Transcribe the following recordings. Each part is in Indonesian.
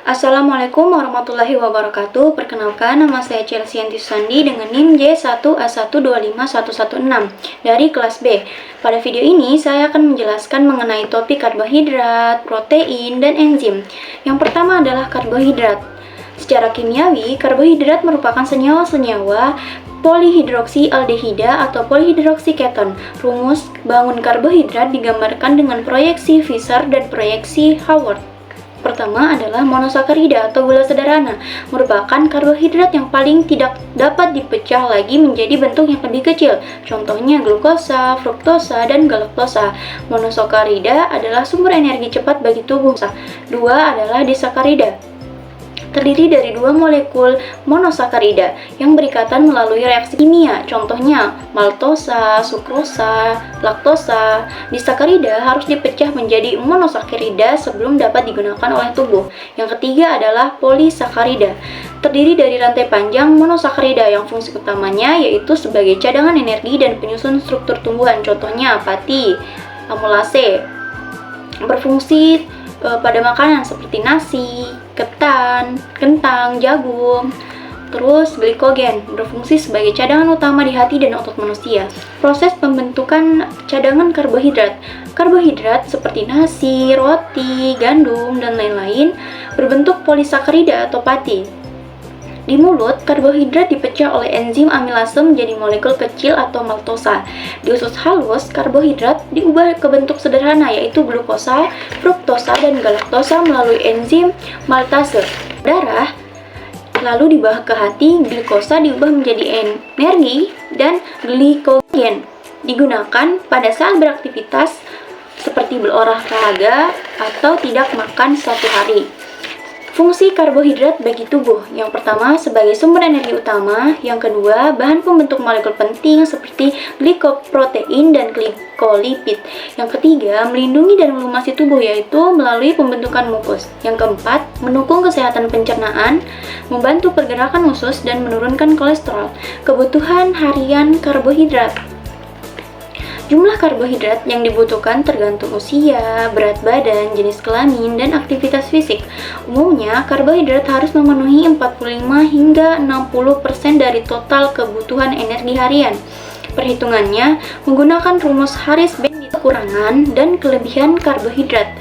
Assalamualaikum warahmatullahi wabarakatuh. Perkenalkan, nama saya Chelsea Sandi dengan NIM J1A125116 dari kelas B. Pada video ini, saya akan menjelaskan mengenai topik karbohidrat, protein, dan enzim. Yang pertama adalah karbohidrat. Secara kimiawi, karbohidrat merupakan senyawa-senyawa polihidroksialdehida atau polihidroksiketon. Rumus bangun karbohidrat digambarkan dengan proyeksi Fischer dan proyeksi Haworth. Pertama adalah monosakarida atau gula sederhana, merupakan karbohidrat yang paling tidak dapat dipecah lagi menjadi bentuk yang lebih kecil. Contohnya glukosa, fruktosa, dan galaktosa. Monosakarida adalah sumber energi cepat bagi tubuh. Dua adalah disakarida, terdiri dari dua molekul monosakarida yang berikatan melalui reaksi kimia. Contohnya maltosa, sukrosa, laktosa. Disakarida harus dipecah menjadi monosakarida sebelum dapat digunakan oleh tubuh. Yang ketiga adalah polisakarida, terdiri dari rantai panjang monosakarida yang fungsi utamanya yaitu sebagai cadangan energi dan penyusun struktur tumbuhan. Contohnya pati, amulase, berfungsi pada makanan seperti nasi, ketan, kentang, jagung. Terus glikogen berfungsi sebagai cadangan utama di hati dan otot manusia. Proses pembentukan cadangan karbohidrat. Karbohidrat seperti nasi, roti, gandum, dan lain-lain berbentuk polisakarida atau pati. Di mulut, karbohidrat dipecah oleh enzim amilase menjadi molekul kecil atau maltosa. Di usus halus, karbohidrat diubah ke bentuk sederhana yaitu glukosa, fruktosa, dan galaktosa melalui enzim maltase. Darah lalu dibawa ke hati, glukosa diubah menjadi energi dan glikogen digunakan pada saat beraktivitas seperti berolahraga atau tidak makan satu hari. Fungsi karbohidrat bagi tubuh. Yang pertama, sebagai sumber energi utama. Yang kedua, bahan pembentuk molekul penting seperti glikoprotein dan glikolipid. Yang ketiga, melindungi dan melumasi tubuh yaitu melalui pembentukan mukus. Yang keempat, mendukung kesehatan pencernaan, membantu pergerakan usus dan menurunkan kolesterol. Kebutuhan harian karbohidrat. Jumlah karbohidrat yang dibutuhkan tergantung usia, berat badan, jenis kelamin, dan aktivitas fisik. Umumnya, karbohidrat harus memenuhi 45 hingga 60% dari total kebutuhan energi harian. Perhitungannya menggunakan rumus Harris-Bendit, kekurangan dan kelebihan karbohidrat.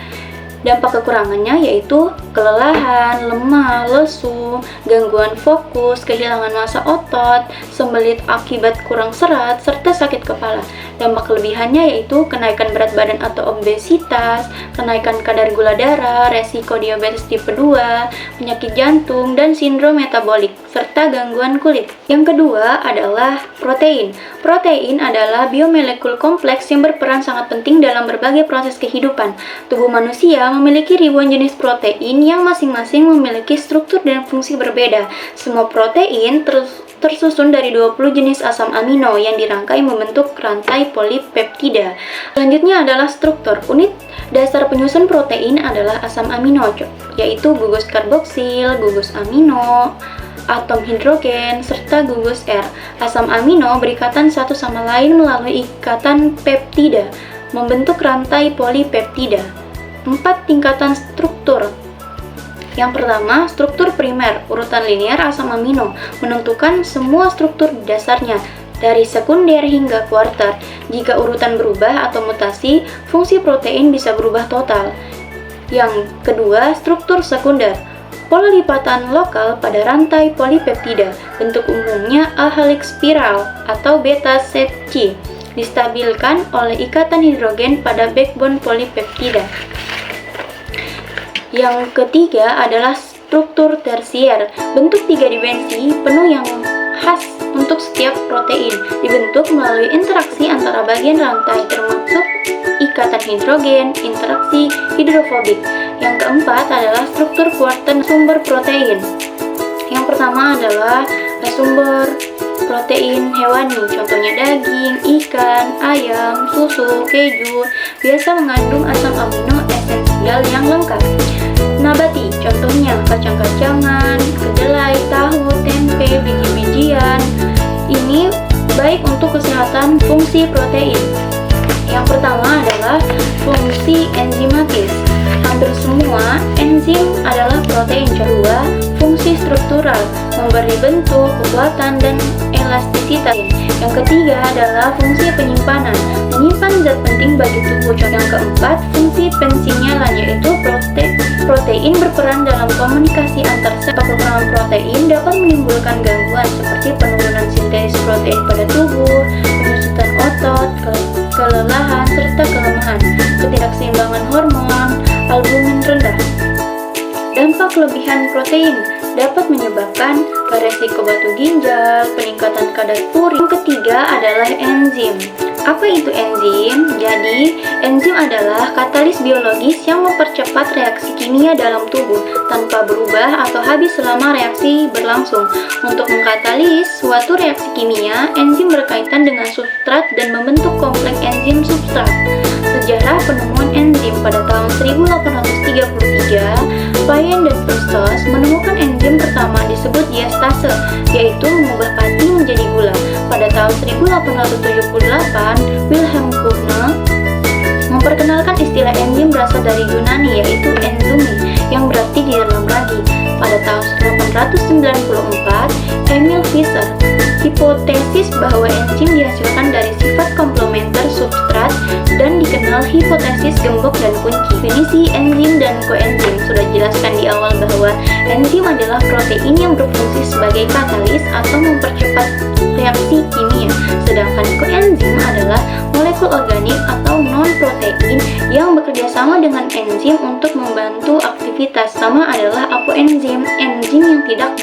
Dampak kekurangannya yaitu kelelahan, lemah, lesu, gangguan fokus, kehilangan massa otot, sembelit akibat kurang serat, serta sakit kepala. Dampak kelebihannya yaitu kenaikan berat badan atau obesitas, kenaikan kadar gula darah, resiko diabetes tipe 2, penyakit jantung, dan sindrom metabolik, serta gangguan kulit. Yang kedua adalah protein. Protein adalah biomolekul kompleks yang berperan sangat penting dalam berbagai proses kehidupan. Tubuh manusia memiliki ribuan jenis protein yang masing-masing memiliki struktur dan fungsi berbeda. Semua protein tersusun dari 20 jenis asam amino yang dirangkai membentuk rantai polipeptida. Selanjutnya adalah struktur. Unit dasar penyusun protein adalah asam amino, yaitu gugus karboksil, gugus amino, atom hidrogen, serta gugus R. Asam amino berikatan satu sama lain melalui ikatan peptida, membentuk rantai polipeptida. 4 tingkatan struktur. Yang pertama, struktur primer, urutan linear asam amino, menentukan semua struktur dasarnya, dari sekunder hingga kuarter. Jika urutan berubah atau mutasi, fungsi protein bisa berubah total. Yang kedua, struktur sekunder, pola lipatan lokal pada rantai polipeptida, bentuk umumnya A helix spiral atau beta sheet, distabilkan oleh ikatan hidrogen pada backbone polipeptida. Yang ketiga adalah struktur tersier, bentuk 3 dimensi penuh yang khas untuk setiap protein, dibentuk melalui interaksi antara bagian rantai termasuk ikatan hidrogen, interaksi hidrofobik. Yang keempat adalah struktur kuarten sumber protein. Yang pertama adalah sumber protein hewani, contohnya daging, ikan, ayam, susu, keju, biasa mengandung asam amino esensial yang lengkap. Nabati, contohnya kacang-kacangan, kedelai, tahu, tempe, biji-bijian. Ini baik untuk kesehatan fungsi protein. Yang pertama adalah fungsi enzimatis. Hampir semua enzim adalah protein. Kedua, fungsi struktural, memberi bentuk, kekuatan, dan elastisitas. Yang ketiga adalah fungsi penyimpanan, menyimpan zat penting bagi tubuh. Yang keempat, fungsi pensinyalan, yaitu protein berperan dalam komunikasi antar sel. Kekurangan protein dapat menimbulkan gangguan seperti penurunan sintesis protein pada tubuh, penyusutan otot, kelelahan, serta kelemahan, ketidakseimbangan hormon, albumin rendah. Dampak kelebihan protein dapat menyebabkan resiko batu ginjal, peningkatan kadar urin. Yang ketiga adalah enzim. Apa itu enzim? Jadi, enzim adalah katalis biologis yang mempercepat reaksi kimia dalam tubuh tanpa berubah atau habis selama reaksi berlangsung. Untuk mengkatalis suatu reaksi kimia, enzim berkaitan dengan substrat dan membentuk kompleks enzim substrat. Sejarah penemuan enzim pada tahun 1833, Payen dan Prostos menemukan enzim pertama disebut diastase, yaitu mengubah pati menjadi gula. Pada tahun 1878, Wilhelm Kuhne memperkenalkan istilah enzim berasal dari Yunani, yaitu enzumi, yang berarti di dalam ragi. Pada tahun 1894, Emil Fischer hipotesis bahwa enzim dihasilkan dari sifat komplementer substrat dan dikenal hipotesis gembok dan kunci. Definisi enzim dan koenzim sudah dijelaskan di awal bahwa enzim adalah protein yang berfungsi sebagai katalis atau mempercepat reaksi kimia, sedangkan koenzim adalah molekul organik atau non-protein yang bekerja sama dengan enzim untuk membantu aktivitas. Sama adalah apoenzim, enzim yang tidak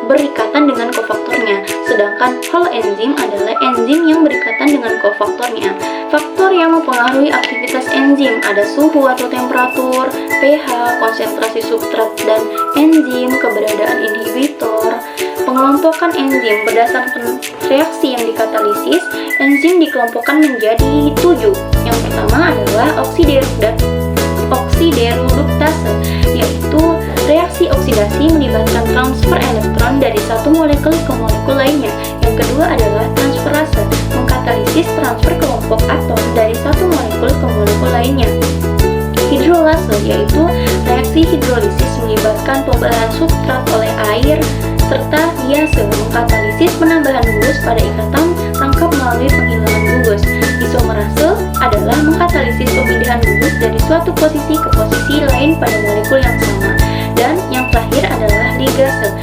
berikatan dengan kofaktornya, sedangkan holoenzim adalah enzim yang berikatan dengan kofaktornya. Faktor yang mempengaruhi aktivitas enzim ada suhu atau temperatur, pH, konsentrasi substrat dan enzim, keberadaan inhibitor. Pengelompokan enzim berdasarkan reaksi yang dikatalisis, enzim dikelompokkan menjadi 7. Yang pertama adalah oksidereduktase, yaitu reaksi oksidasi melibatkan transfer elektron dari satu molekul ke molekul lainnya. Yang kedua adalah transferase, mengkatalisis transfer kelompok atom dari satu molekul ke molekul lainnya. Hidrolase, yaitu reaksi hidrolisis melibatkan pembelahan substrat oleh air, serta diase, mengkatalisis penambahan gugus pada ikatan rangkap melalui penghilangan gugus. Isomerase adalah mengkatalisis pemindahan gugus dari suatu posisi ke posisi lain pada molekul yang sama. Dan yang terakhir adalah ligase,